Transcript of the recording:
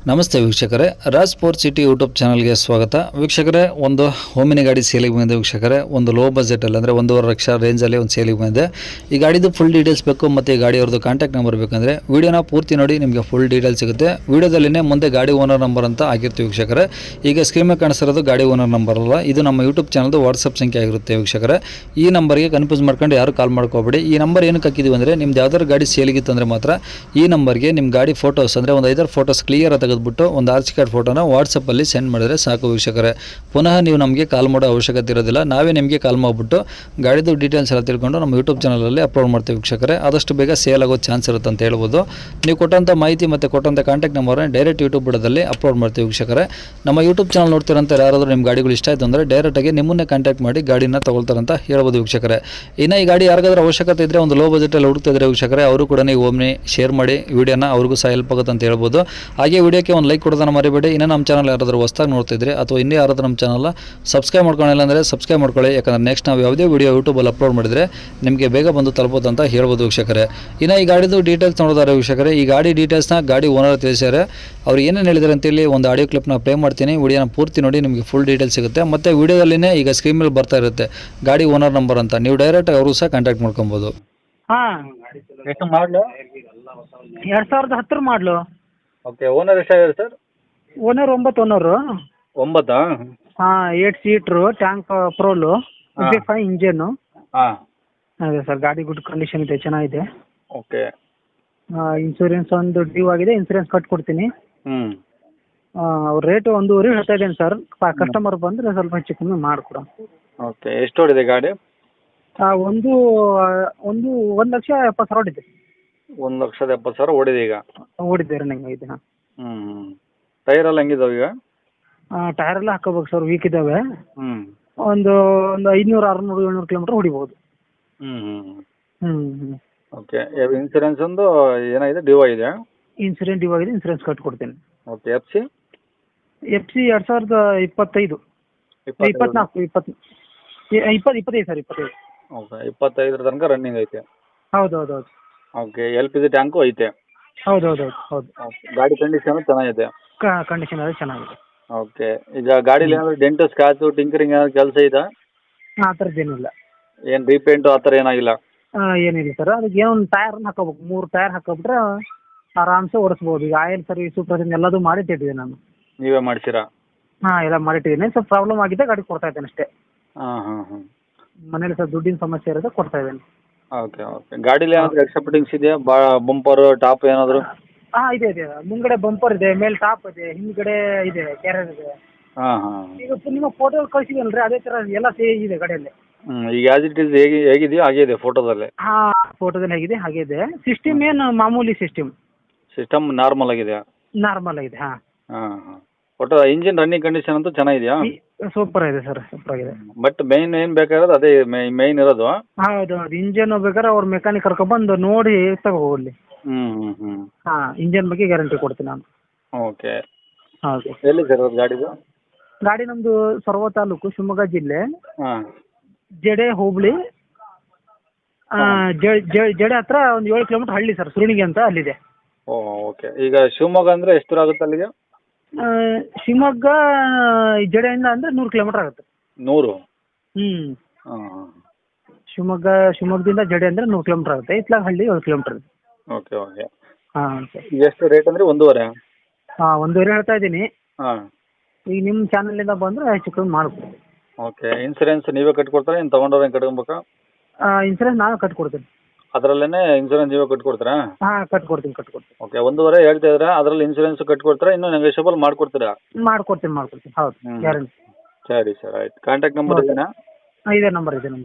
ನಮಸ್ತೆ ವೀಕ್ಷಕರೇ, Raj sport city YouTube ಚಾನಲ್ಗೆ ಸ್ವಾಗತ. ವೀಕ್ಷಕರೇ, ಒಂದು ಹೋಮಿನಿ ಗಾಡಿ ಸೇಲಿಗೆ ಬಂದಿದೆ ವೀಕ್ಷಕರೇ. ಒಂದು ಲೋ ಬಜೆಟಲ್ಲಿ ಅಂದರೆ 1.5 ಲಕ್ಷ ರೇಂಜಲ್ಲಿ ಒಂದು ಸೇಲಿಗೆ ಬಂದಿದೆ. ಈ ಗಾಡಿದು ಫುಲ್ ಡೀಟೇಲ್ಸ್ ಬೇಕು ಮತ್ತು ಈ ಗಾಡಿಯವ್ರದ್ದು ಕಾಂಟ್ಯಾಕ್ಟ್ ನಂಬರ್ ಬೇಕಂದರೆ ವೀಡಿಯೋನ ಪೂರ್ತಿ ನೋಡಿ, ನಿಮಗೆ ಫುಲ್ ಡೀಟೇಲ್ಸ್ ಸಿಗುತ್ತೆ. ವೀಡಿಯೋದಲ್ಲಿನೇ ಮುಂದೆ ಗಾಡಿ ಓನರ್ ನಂಬರ್ ಅಂತ ಆಗಿರ್ತೀವಿ ವೀಕ್ಷಕರೇ. ಈಗ ಸ್ಕ್ರೀನ್ ಮೇಲೆ ಕಾಣಿಸಿರೋದು ಗಾಡಿ ಓನರ್ ನಂಬರ್ ಅಲ್ಲ, ಇದು ನಮ್ಮ ಯೂಟ್ಯೂಬ್ ಚಾನಲ್ದು ವಾಟ್ಸಪ್ ಸಂಖ್ಯೆ ಆಗಿರುತ್ತೆ ವೀಕ್ಷಕರೇ. ಈ ನಂಬರ್ಗೆ ಕನ್ಫ್ಯೂಸ್ ಮಾಡ್ಕೊಂಡು ಯಾರು ಕಾಲ್ ಮಾಡ್ಕೋಬೇಡಿ. ಈ ನಂಬರ್ ಏನಕ್ಕೆ ಹಾಕಿದ್ದೀವಿ ಅಂದರೆ, ನಿಮ್ದು ಯಾವ್ದಾದ್ರು ಗಾಡಿ ಸೇಲಿಗಿತ್ತು ಅಂದರೆ ಮಾತ್ರ ಈ ನಂಬರ್ಗೆ ನಿಮ್ಮ ಗಾಡಿ ಫೋಟೋಸ್ ಅಂದರೆ ಒಂದು 5 ಫೋಟೋಸ್ ಕ್ಲಿಯರ್ ತೆಗೆದುಬಿಟ್ಟು ಒಂದು ಆರ್ಚ್ ಕಾರ್ಡ್ ಫೋಟೋನ ವಾಟ್ಸಪ್ಪಲ್ಲಿ ಸೆಂಡ್ ಮಾಡಿದ್ರೆ ಸಾಕು ವೀಕ್ಷಕರೇ. ಪುನಃ ನೀವು ನಮಗೆ ಕಾಲ್ ಮಾಡೋ ಅವಶ್ಯಕತೆ ಇರೋದಿಲ್ಲ, ನಾವೇ ನಿಮಗೆ ಕಾಲ್ ಮಾಡಿಬಿಟ್ಟು ಗಾಡಿದು ಡೀಟೇಲ್ಸ್ ಎಲ್ಲ ತಿಳ್ಕೊಂಡು ನಮ್ಮ ಯೂಟ್ಯೂಬ್ ಚಾನಲಲ್ಲಿ ಅಪ್ಲೋಡ್ ಮಾಡ್ತೀವಿ ವೀಕ್ಷಕರೇ. ಆದಷ್ಟು ಬೇಗ ಸೇಲ್ ಆಗೋ ಚಾನ್ಸ್ ಇರುತ್ತೆ ಅಂತ ಹೇಳ್ಬೋದು. ನೀವು ಕೊಟ್ಟಂಥ ಮಾಹಿತಿ ಮತ್ತು ಕೊಟ್ಟಂಥ ಕಾಂಟ್ಯಾಕ್ಟ್ ನಂಬರ್ನ ಡೈರೆಕ್ಟ್ ಯೂಟ್ಯೂಬ್ ಬಿಡೋದಲ್ಲಿ ಅಪ್ಲೋಡ್ ಮಾಡ್ತೀವಿ ವೀಕ್ಷಕರೇ. ನಮ್ಮ ಯೂಟ್ಯೂಬ್ ಚಾನಲ್ ನೋಡ್ತಿರಂತ ಯಾರಾದರೂ ನಿಮ್ಮ ಗಾಡಿಗಳು ಇಷ್ಟ ಆಯಿತು ಅಂದರೆ ಡೈರೆಕ್ಟಾಗಿ ನಿಮ್ಮನ್ನೇ ಕಾಂಟ್ಯಾಕ್ಟ್ ಮಾಡಿ ಗಾಡಿನ ತಗೊಳ್ತಾರಂತ ಹೇಳ್ಬೋದು ವೀಕ್ಷಕರೇ. ಇನ್ನು ಈ ಗಾಡಿ ಯಾರಿಗಾದ್ರೂ ಅವಶ್ಯಕತೆ ಇದ್ದರೆ, ಒಂದು ಲೋ ಬಜೆಟಲ್ಲಿ ಹುಡುಕ್ತಿದ್ರೆ ವೀಕ್ಷಕರೇ, ಅವರು ಕೂಡ ನೀವು ಒಮ್ಮೆ ಶೇರ್ ಮಾಡಿ ವಿಡಿಯೋನ, ಅವ್ರಿಗೂ ಸಹ ಹೆಲ್ಪ್ ಆಗುತ್ತೆ ಅಂತ ಹೇಳ್ಬೋದು. ಹಾಗೆ ವಿಡಿಯೋಕ್ಕೆ ಒಂದು ಲೈಕ್ ಕೊಡೋದನ್ನ ಮರಿಬೇಡಿ. ಇನ್ನೂ ನಮ್ಮ ಚಾನಲ್ ಯಾರಾದರೂ ಹೊಸದಾಗಿ ನೋಡ್ತಿದ್ರೆ ಅಥವಾ ಇನ್ನೂ ಯಾರಾದರೂ ನಮ್ಮ ಚಾನಲ್ ಸಬ್ಸ್ಕ್ರೈಬ್ ಮಾಡ್ಕೊಳ್ಳಿಲ್ಲ ಅಂದರೆ ಸಬ್ಸ್ಕ್ರೈಬ್ ಮಾಡ್ಕೊಳ್ಳಿ. ಯಾಕಂದರೆ ನೆಕ್ಸ್ಟ್ ನಾವು ಯಾವುದೇ ವಿಡಿಯೋ ಯೂಟ್ಯೂಬಲ್ಲಿ ಅಪ್ಲೋಡ್ ಮಾಡಿದರೆ ನಿಮಗೆ ಬೇಗ ಬಂದು ತಲುಪೋದು ಅಂತ ಹೇಳ್ಬೋದು ವೀಕ್ಷಕರೇ. ಇನ್ನು ಈ ಗಾಡಿದು ಡೀಟೇಲ್ಸ್ ನೋಡೋದಾರೆ ವೀಕ್ಷಕರೇ, ಈ ಗಾಡಿ ಡೀಟೇಲ್ಸ್ನ ಗಾಡಿ ಓನರ್ ತಿಳಿಸ್ಯಾರೆ. ಅವ್ರು ಏನೇನು ಹೇಳಿದ್ದಾರೆ ಅಂತೇಳಿ ಒಂದು ಆಡಿಯೋ ಕ್ಲಿಪ್ನ ಪ್ಲೇ ಮಾಡ್ತೀನಿ. ವಿಡಿಯೋನ ಪೂರ್ತಿ ನೋಡಿ, ನಿಮಗೆ ಫುಲ್ ಡೀಟೇಲ್ಸ್ ಸಿಗುತ್ತೆ. ಮತ್ತು ವಿಡಿಯೋದಲ್ಲಿನೇ ಈಗ ಸ್ಕ್ರೀನ್ ಮೇಲೆ ಬರ್ತಾ ಇರುತ್ತೆ ಗಾಡಿ ಓನರ್ ನಂಬರ್ ಅಂತ, ನೀವು ಡೈರೆಕ್ಟ್ ಅವರು ಸಹ ಕಾಂಟ್ಯಾಕ್ಟ್ ಮಾಡ್ಕೊಬೋದು. ಹಾಂ, ಎಷ್ಟು ಮಾಡಲು? 2010 ಮಾಡಲು. ಓಕೆ, ಓನರ್ ಎಷ್ಟಾಗಿದೆ ಸರ್? Owner 9 owner. 9? ಹಾಂ, 8 ಸೀಟ್ರು, ಟ್ಯಾಂಕ್ ಪ್ರೋಲು, 5 ಇಂಜನ್ನು. ಹಾಂ, ಅದೇ ಸರ್, ಗಾಡಿ ಗುಡ್ ಕಂಡೀಷನ್ ಇದೆ, ಚೆನ್ನಾಗಿದೆ. ಓಕೆ. ಇನ್ಸೂರೆನ್ಸ್ ಒಂದು ಡ್ಯೂ ಆಗಿದೆ, ಇನ್ಸೂರೆನ್ಸ್ ಕಟ್ಕೊಡ್ತೀನಿ. ಹ್ಞೂ, ಅವ್ರ ರೇಟು 1.5 ಹೇಳ್ತಾ ಇದ್ದೇನೆ ಸರ್. ಕಸ್ಟಮರ್ ಬಂದರೆ ಸ್ವಲ್ಪ ಹೆಚ್ಚು ಕಮ್ಮಿ ಮಾಡಿಕೊಡ. ಓಕೆ. ಎಷ್ಟು ಹೊಡಿದೆ ಗಾಡಿ? 1,70,000 ಹೊಡಿದೆ. 1,70,000 ಓಡಿದೆ ಈಗ? ಓಡಿದೆ, ರನ್ನಿಂಗ್ ಐತೆ. ಹಾಂ. ಹ್ಞೂ. ಟೈರ್ ಎಲ್ಲ ಹೆಂಗಿದಾವೆ ಈಗ? ಟೈರ್ ಎಲ್ಲ ಹಾಕೋಬೇಕು ಸರ್, ವೀಕ್ ಇದ್ದಾವೆ. ಹ್ಞೂ. ಒಂದು 500, 600, 700 ಕಿಲೋಮೀಟ್ರ್ ಹೊಡಿಬೋದು. ಹ್ಞೂ ಹ್ಞೂ. ಹ್ಞೂ ಹ್ಞೂ. ಓಕೆ. ಇನ್ಸೂರೆನ್ಸ್ ಒಂದು ಏನಾಗಿದೆ, ಡ್ಯೂ ಆಗಿದೆ? ಇನ್ಸೂರೆನ್ಸ್ ಡ್ಯೂ ಆಗಿದೆ, ಇನ್ಸೂರೆನ್ಸ್ ಕಟ್ಕೊಡ್ತೀನಿ. Okay. F C 2025 24 25 sir, 25. Okay. 25 ತನಕ ರನ್ನಿಂಗ್ ಐತೆ? ಹೌದು ಹೌದು ಹೌದು. ಓಕೆ. LPG ಟ್ಯಾಂಕು ಐತೆ? ಹೌದು ಹೌದು ಹೌದು ಹೌದು. ಓಕೆ. ಗಾಡಿ ಕಂಡೀಷನ್ ಚೆನ್ನಾಗಿದೆ? ಕಂಡೀಷನ್ ಅದು ಚೆನ್ನಾಗಿದೆ. ಓಕೆ. ಈಗ ಗಾಡೀಲಿ ಏನಾದರೂ ಡೆಂಟು, ಸ್ಕ್ರಾಚು, ಟಿಂಕರಿಂಗ್ ಏನಾದ್ರು ಕೆಲಸ ಇದಾ? ಆ ಥರದ್ದೇನಿಲ್ಲ. ಏನು ರೀಪೇಂಟು ಆ ಥರ ಏನಾಗಿಲ್ಲ? ಏನಿಲ್ಲ ಸರ್. ಅದಕ್ಕೆ ಏನೋ ಒಂದು ಟೈರ್ನ ಹಾಕೋಬೇಕು, 3 ಟೈರ್ ಹಾಕೋಬಿಟ್ರೆ ಆರಾಮ್ಸೆ ಓಡಿಸ್ಬೋದು. ಈಗ ಆಯಿಲ್ ಸರ್ವಿಸು ಪ್ರತಿಯೊಂದು ಎಲ್ಲದೂ ಮಾಡಿಟ್ಟಿದ್ದೀನಿ ನಾನು. ನೀವೇ ಮಾಡಿಸಿರಾ? ಹಾಂ, ಎಲ್ಲ ಮಾಡಿಟ್ಟಿದ್ದೀನಿ. ಸ್ವಲ್ಪ ಪ್ರಾಬ್ಲಮ್ ಆಗಿದೆ, ಗಾಡಿ ಕೊಡ್ತಾ ಇದ್ದೇನೆ ಅಷ್ಟೇ. ಹಾಂ ಹಾಂ ಹಾಂ. ಮನೇಲಿ ಸ್ವಲ್ಪ ದುಡ್ಡಿನ ಸಮಸ್ಯೆ ಇರೋದು, ಕೊಡ್ತಾ ಇದ್ದೇನೆ. Okay okay. ಗಾಡೀಲಿ ಏನಾದರೂ ಎಕ್ಸ್ಟ್ರಾ ಫಿಟ್ಟಿಂಗ್ಸ್ ಇದೆಯಾ? ಬಂಪರು, ಟಾಪ್ ಏನಾದರೂ? ಹಾಂ, ಇದೆ ಇದೆ. ಮುಂದ್ಗಡೆ ಬಂಪರ್ ಇದೆ, ಮೇಲೆ ಟಾಪ್ ಇದೆ, ಹಿಂದ್ಗಡೆ ಇದೆ, ಕ್ಯಾರಿಯರ್ ಇದೆ. ಹಾಂ ಹಾಂ. ಈಗ ನಿಮ್ಮ ಫೋಟೋ ಕಳಿಸಿದಲ್ರಿ, ಅದೇ ಥರ ಎಲ್ಲ ಇದೆ ಗಾಡಿಯಲ್ಲಿ. ಈಗ ಆ್ಯಸ್ ಇಟ್ ಈಸ್ ಹೇಗಿದೆಯೋ ಹಾಗೆ ಇದೆ ಫೋಟೋದಲ್ಲಿ? ಹಾಂ, ಫೋಟೋದಲ್ಲಿ ಹೇಗಿದೆ ಹಾಗೆ ಇದೆ. ಸಿಸ್ಟಮ್ ಏನು ಮಾಮೂಲಿ ಸಿಸ್ಟಮ್ ನಾರ್ಮಲ್ ಆಗಿದೆಯಾ? ನಾರ್ಮಲ್ ಆಗಿದೆ. ಹಾಂ ಹಾಂ ಹಾಂ. ಒಟ್ಟು ಇಂಜಿನ್ ರನ್ನಿಂಗ್ ಕಂಡೀಷನ್ ಅಂತೂ ಚೆನ್ನಾಗಿದೆಯಾ? ಸೂಪರ್ ಆಗಿದೆ ಸರ್, ಸೂಪರ್ ಆಗಿದೆ. ಬಟ್ ಮೇನ್ ಏನು ಬೇಕಾಗಿರೋದು ಅದೇ ಮೇನ್ ಇರೋದು? ಹೌದು ಹೌದು. ಇಂಜನ್ ಬೇಕಾದ್ರೆ ಅವ್ರ ಮೆಕ್ಯಾನಿಕ್ ಕರ್ಕೊಬಂದು ನೋಡಿ ತಗೋಲ್ಲಿ. ಹ್ಞೂ ಹ್ಞೂ ಹ್ಞೂ. ಹಾಂ, ಇಂಜನ್ ಬಗ್ಗೆ ಗ್ಯಾರಂಟಿ ಕೊಡ್ತೀನಿ ನಾನು. ಓಕೆ. ಹೌದು. ಎಲ್ಲಿ ಸರ್ ಅದು ಗಾಡಿದು? ಗಾಡಿ ನಮ್ಮದು ಸೊರಬ ತಾಲೂಕು, ಶಿವಮೊಗ್ಗ ಜಿಲ್ಲೆ, ಹಾಂ. ಜಡೆ ಹೋಬಳಿ, ಜಡೆ ಹತ್ರ ಒಂದು 7 ಕಿಲೋಮೀಟ್ರ್ ಹಳ್ಳಿ ಸರ್, ಸುರುಣಿಗೆ ಅಂತ, ಅಲ್ಲಿದೆ. ಓ ಓಕೆ. ಈಗ ಶಿವಮೊಗ್ಗ ಅಂದರೆ ಎಷ್ಟು ದೂರ ಆಗುತ್ತೆ ಅಲ್ಲಿಗೆ? ಶಿವಮೊಗ್ಗ ಜಡೆಯಿಂದ ಅಂದರೆ 100 ಕಿಲೋಮೀಟ್ರ್ ಆಗುತ್ತೆ. 100? ಹ್ಞೂ. ಹಾಂ ಹಾಂ. ಶಿವಮೊಗ್ಗದಿಂದ ಜಡೆ ಅಂದರೆ 100 ಕಿಲೋಮೀಟ್ರ್ ಆಗುತ್ತೆ. ಇತ್ಲಾಗ ಹಳ್ಳಿ 7 ಕಿಲೋಮೀಟ್ರ್ ಇದೆ. Okay okay. ಹಾಂ ಸರ್. ಈಗ ಎಷ್ಟು ರೇಟ್ ಅಂದರೆ 1.5? ಹಾಂ, 1.5 ಹೇಳ್ತಾ ಇದ್ದೀನಿ. ಹಾಂ. ಈಗ ನಿಮ್ಮ ಚಾನಲಿಂದ ಬಂದರೆ ಹೆಚ್ಚು ಕಮ್ಮಿ ಮಾಡ್ಕೊಡ್ತೀನಿ. ಓಕೆ. ಇನ್ಸೂರೆನ್ಸ್ ನೀವೇ ಕಟ್ಕೊಡ್ತಾರೆ, ಏನು ತೊಗೊಂಡವ್ರು ಏನು ಕಟ್ಕೊಬೇಕಾ? ಇನ್ಸೂರೆನ್ಸ್ ನಾವೇ ಕಟ್ಕೊಡ್ತೀನಿ. ಅದರಲ್ಲೇ ಇನ್ಸೂರೆನ್ಸ್ ನೀವೇ ಕಟ್ಕೊಡ್ತೀರಾ? ಹಾಂ, ಕಟ್ಕೊಡ್ತೀನಿ. ಓಕೆ. 1.5 ಹೇಳ್ತಾ ಇದ್ರೆ ಅದರಲ್ಲಿ ಇನ್ಸೂರೆನ್ಸ್ ಕಟ್ಕೊಡ್ತೀರಾ, ಇನ್ನೂ ನೆಗೋಷಿಯಬಲ್ ಮಾಡ್ಕೊಡ್ತೀರಾ? ಮಾಡ್ಕೊಡ್ತೀನಿ. ಹೌದು, ಗ್ಯಾರಂಟಿ. ಸರಿ ಸರ್, ಆಯ್ತು. ಕಾಂಟ್ಯಾಕ್ಟ್ ನಂಬರ್ ಇದೆಯಾ? ಇದೇ ನಂಬರ್ ಇದೆ.